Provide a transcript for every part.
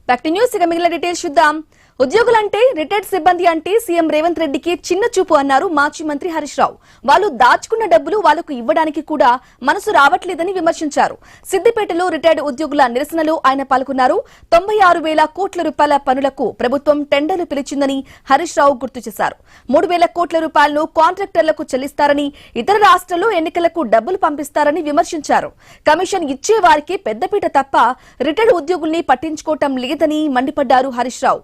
Back to news. ఇక మిగిలిన details చూద్దాం. ఉద్యోగులంటే రిటైర్డ్ సిబ్బంది అంటే సీఎం రేవంత్ రెడ్డికి చిన్న చూపు అన్నారు మాజీ మంత్రి హరీష్ రావు. వాళ్ళు దాచుకున్న డబ్బులు వాళ్లకు ఇవ్వడానికి కూడా మనసు రావట్లేదని విమర్శించారు. సిద్దిపేటలో రిటైర్డ్ ఉద్యోగుల నిరసనలో ఆయన పాల్గొన్నారు. 96,000 కోట్ల రూపాయల పనులకు ప్రభుత్వం టెండర్లు పిలిచిందని హరీష్ రావు గుర్తు చేశారు. 3,000 కోట్ల రూపాయలను కాంట్రాక్టర్లకు చెల్లిస్తారని, ఇతర రాష్ట్రాల్లో ఎన్నికలకు డబ్బులు పంపిస్తారని విమర్శించారు. కమిషన్ ఇచ్చే వారికి పెద్దపీట తప్ప రిటైర్డ్ ఉద్యోగుల్ని పట్టించుకోవటం లేదని మండిపడ్డారు హరీష్ రావు.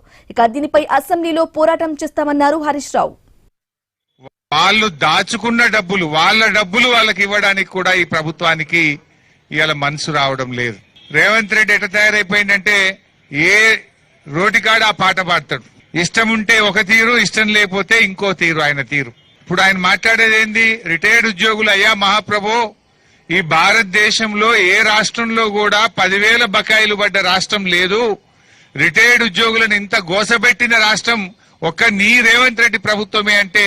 దీనిపై అసెంబ్లీలో పోరాటం చేస్తామన్నారు హరీష్ రావు. వాళ్ళు దాచుకున్న డబ్బులు వాళ్ళ డబ్బులు వాళ్ళకి ఇవ్వడానికి కూడా ఈ ప్రభుత్వానికి ఇవాళ మనసు రావడం లేదు. రేవంత్ రెడ్డి ఎట్లా తయారైపోయిందంటే ఏ రోటికాడ ఆ పాట పాడతాడు. ఇష్టం ఉంటే ఒక తీరు, ఇష్టం లేకపోతే ఇంకో తీరు ఆయన తీరు. ఇప్పుడు ఆయన మాట్లాడేది ఏంది? రిటైర్డ్ ఉద్యోగులు అయ్యా మహాప్రభు, ఈ భారతదేశంలో ఏ రాష్ట్రంలో కూడా 10,000 బకాయిలు పడ్డ రాష్ట్రం లేదు. రిటైర్డ్ ఉద్యోగులను ఇంత గోసబెట్టిన రాష్ట్రం ఒక్క నీ రేవంత్ రెడ్డి ప్రభుత్వమే అంటే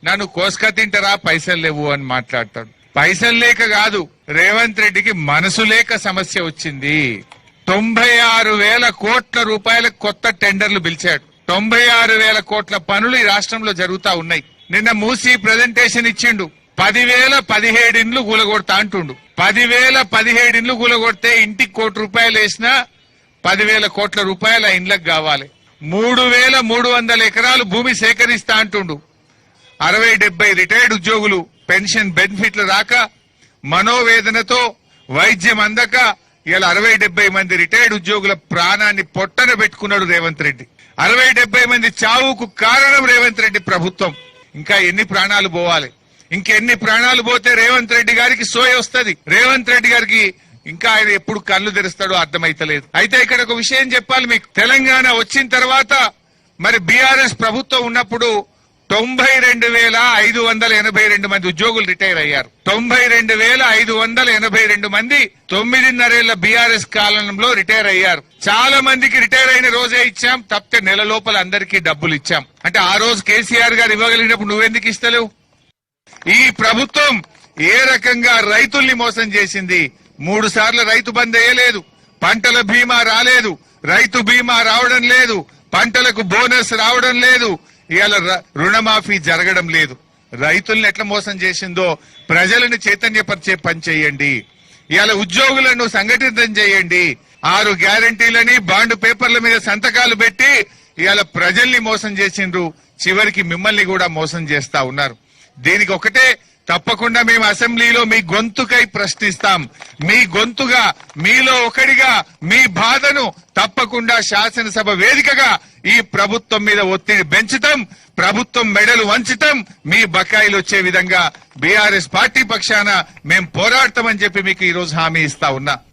నన్ను కోసుక తింటారా, పైసలు లేవు అని మాట్లాడతాడు. పైసలు లేక కాదు, రేవంత్ రెడ్డికి మనసు లేక సమస్య వచ్చింది. 96,000 కోట్ల రూపాయల కొత్త టెండర్లు పిలిచాడు. 96,000 కోట్ల పనులు ఈ రాష్ట్రంలో జరుగుతా ఉన్నాయి. నిన్న మూసి ప్రెజెంటేషన్ ఇచ్చిండు. 10,017 ఇండ్లు కూలగొడతా అంటుండు. 10,017 ఇండ్లు కూలగొడితే ఇంటికి ₹1,00,00,000 వేసినా 10,000 కోట్ల రూపాయల ఇండ్లకు కావాలి. 3,300 ఎకరాలు భూమి సేకరిస్తా అంటుండు. 60-70 రిటైర్డ్ ఉద్యోగులు పెన్షన్ బెనిఫిట్లు రాక, మనోవేదనతో, వైద్యం అందక ఇలా 60-70 మంది రిటైర్డ్ ఉద్యోగుల ప్రాణాన్ని పొట్టన పెట్టుకున్నాడు రేవంత్ రెడ్డి. 60-70 మంది చావుకు కారణం రేవంత్ రెడ్డి ప్రభుత్వం. ఇంకా ఎన్ని ప్రాణాలు పోవాలి? ఇంకెన్ని ప్రాణాలు పోతే రేవంత్ రెడ్డి గారికి సోయ వస్తుంది? రేవంత్ రెడ్డి గారికి ఇంకా ఆయన ఎప్పుడు కళ్ళు తెరుస్తాడో అర్థమైతలేదు. అయితే ఇక్కడ ఒక విషయం చెప్పాలి మీకు. తెలంగాణ వచ్చిన తర్వాత మరి బీఆర్ఎస్ ప్రభుత్వం ఉన్నప్పుడు 92,582 మంది ఉద్యోగులు రిటైర్ అయ్యారు. 92,582 మంది 9.5 ఏళ్ల బీఆర్ఎస్ కాలంలో రిటైర్ అయ్యారు. చాలా మందికి రిటైర్ అయిన రోజే ఇచ్చాం, తప్పితే నెల లోపల అందరికీ డబ్బులు ఇచ్చాం. అంటే ఆ రోజు కేసీఆర్ గారు ఇవ్వగలిగినప్పుడు నువ్వెందుకు ఇస్తలేవు? ఈ ప్రభుత్వం ఏ రకంగా రైతుల్ని మోసం చేసింది? 3 సార్లు రైతు బంద్ వేయలేదు, పంటల బీమా రాలేదు, రైతు బీమా రావడం లేదు, పంటలకు బోనస్ రావడం లేదు, ఇవాళ రుణమాఫీ జరగడం లేదు. రైతుల్ని ఎట్లా మోసం చేసిందో ప్రజలను చైతన్యపరిచే పని చేయండి. ఇవాళ ఉద్యోగులను సంఘటితం చేయండి. 6 గ్యారంటీలని బాండ్ పేపర్ల మీద సంతకాలు పెట్టి ఇవాళ ప్రజల్ని మోసం చేసిండ్రు. చివరికి మిమ్మల్ని కూడా మోసం చేస్తా ఉన్నారు. దీనికి ఒకటే, తప్పకుండా మేము అసెంబ్లీలో మీ గొంతుకై ప్రశ్నిస్తాం. మీ గొంతుగా, మీలో ఒకడిగా మీ బాధను తప్పకుండా శాసనసభ వేదికగా ఈ ప్రభుత్వం మీద ఒత్తిడి పెంచుతాం. ప్రభుత్వం మెడలు వంచుతాం. మీ బకాయిలు వచ్చే విధంగా బీఆర్ఎస్ పార్టీ పక్షాన మేము పోరాడతామని చెప్పి మీకు ఈ రోజు హామీ ఇస్తా ఉన్నా.